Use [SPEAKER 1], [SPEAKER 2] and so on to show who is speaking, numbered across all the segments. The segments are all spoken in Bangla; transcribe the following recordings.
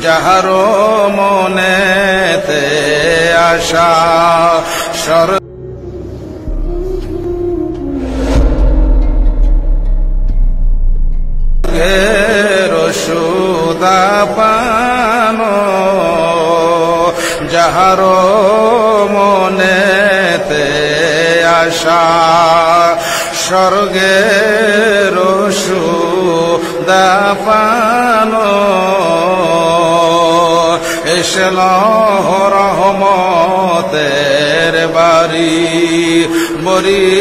[SPEAKER 1] যাহারো মনেতে আশা স্বর্গের সুদা পানো যাহারো মনেতে আশা স্বর্গের সুদা পানো এসেল রহমতের বাড়ি বরিশনের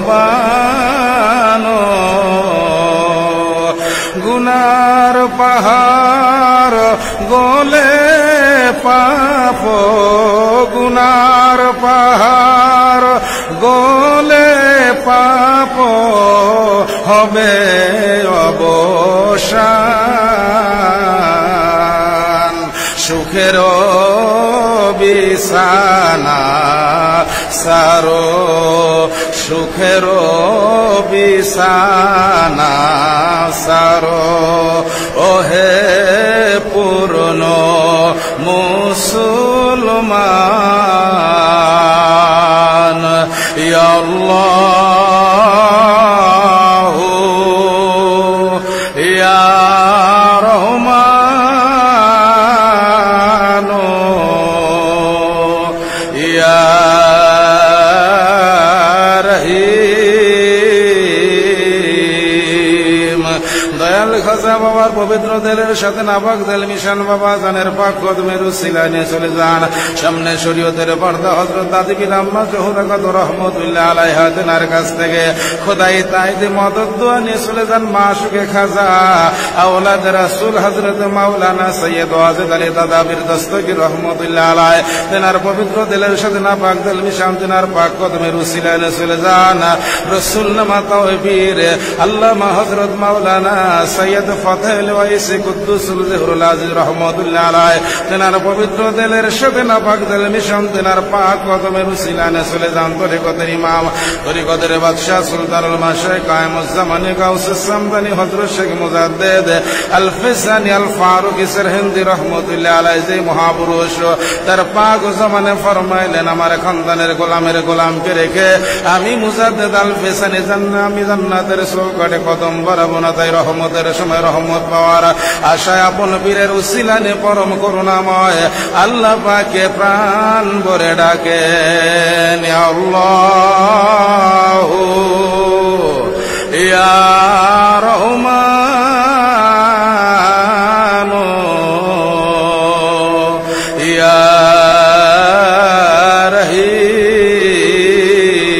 [SPEAKER 1] বানো গুনার পাহাড় গলে পাপ গুনার পাহাড় গলে পাপ হবে অবসান সুখের বিছানা সারো সুখের বিছানা সারো ওহে পূর্ণ মুসলমান ইয়া আল্লাহ ইয়া রহমান ইয়া রহিম দয়াল খাজা বাবার পবিত্র দিলের সাথে নাপাক দিল মিশন বাবা জানের পাক কদমের উসিলা নিয়ে চলে যান সামনে শরীয়তের পর্দা হযরত দাদি বিন আম্মা জোহরা কত রহমতুল্লাহ আলাইহা তেনার কাছ থেকে খোদাই তাইদে মদদ দোয়া নিয়ে চলে যান মাশুকে খাজা আওলাদ রাসূল হযরত মাওলানা সৈয়দ ওয়াজেদ আলী দাদাবির দস্তগীর রহমতুল্লাহ আলাইহ তেনার পবিত্র দিলের সাথে নাপাক দিল মিশন তেনার পাক কদমের উসিলা নিয়ে চলে যান রাসূল নামা তাওবীর আল্লামা হযরত মাওলানা সৈয়দ ফতেহ ওয়াইসি কুদ্দুসুল জহুরুল আজিজ রহমতুল্লাহ আলাইহ তেনার পবিত্র দিলের সাথে নাপাক দিল মিশন তেনার পাক কদমের উসিলা নিয়ে চলে যান তরিকতের ইমাম তরিকতের বাদশাহ সুলতানুল মাশায়েখ কায়েমুজ্জামানি গাউসুস সামদানি হযরত শেখ মুজাদ্দিদ আল ফিসানি আল ফারুকি সিরহিন্দি রহমতুল্লাহ আলাইহি যে মহাপুরুষ তার পাক জামানে ফরমাইলেন আমার খানদানের গোলামের গোলামকে রেখে আমি মুজাদ্দিদ আল ফিসানি আমি জান্নাতের চৌকাঠে কদম বাড়াবো না তাই রহমতের সময় রহমত পাওয়ার আশায় আপন বীরের উসিলা নিয়ে পরম করুণাময় আল্লাহ পাকে প্রাণ ভরে ডাকেন ইয়া আল্লাহ ইয়া রহমান ইয়া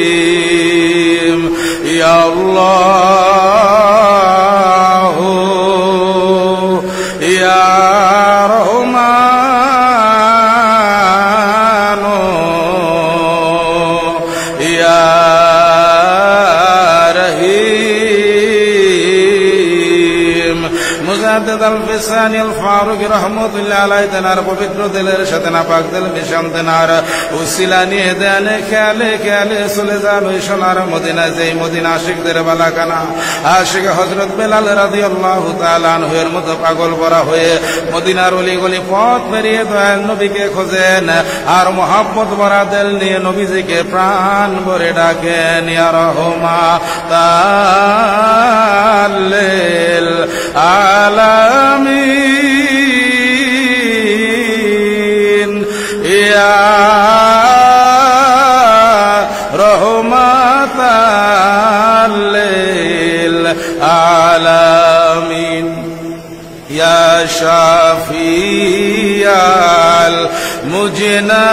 [SPEAKER 1] রহিম ইয়া আল্লাহ ইয়া রহমান ইয়া রহিম মুজাদ্দিদ আল ফিসানি আল ফারুকি রহমতুল্লাহ আলাইহি তেনার পবিত্র দিলের সাথে নাপাক দিল মিশন তেনার উসিলা নিয়ে দেন খেয়ালে খেয়ালে চলে যান ওই সোনার মদিনা যেই মদিনা আশিকদের বালাখানা আশিক হযরত বেলাল রাদিয়াল্লাহু তাআলা আনহুর মতো পাগল ভরা হয়ে মদিনার অলি গলি পথ পেরিয়ে দয়াল নবীকে খোঁজেন আর মোহাব্বত ভরা দিল নিয়ে নবীজিকে প্রাণ ভরে ডাকেন ইয়া রাহমাতাল্লিল আলামিন ইয়া রাহমাতাল্লিল আলামিন ইয়া শাফিয়াল মুজনা